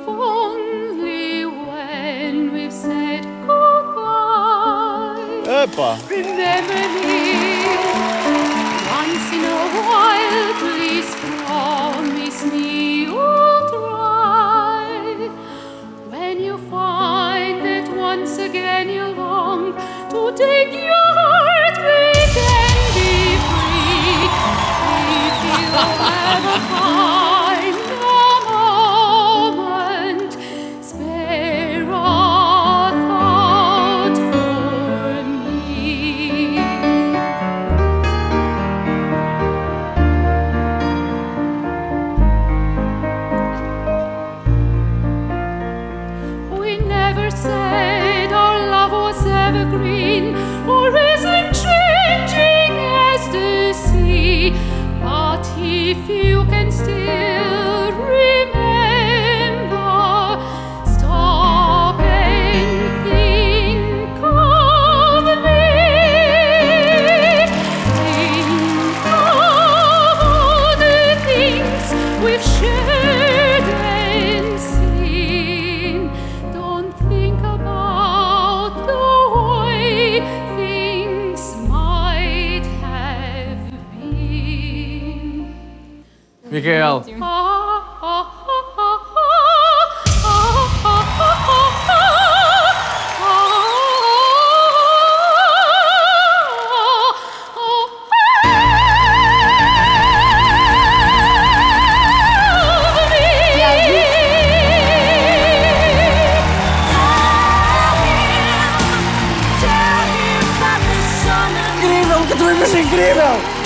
only when we've said goodbye. Epa. Remember me once in a while, please promise me you'll try. When you find that once again you long to take your heartbreak and be free, if you ever find a moment, spare a thought for me. We never said our love was evergreen or isn't changing as the sea, but if you can still remember, stop and think of me. Think of all the things we've shared and seen. Don't think about the way things might have been. Mikael. Incrível, que tu és incrível!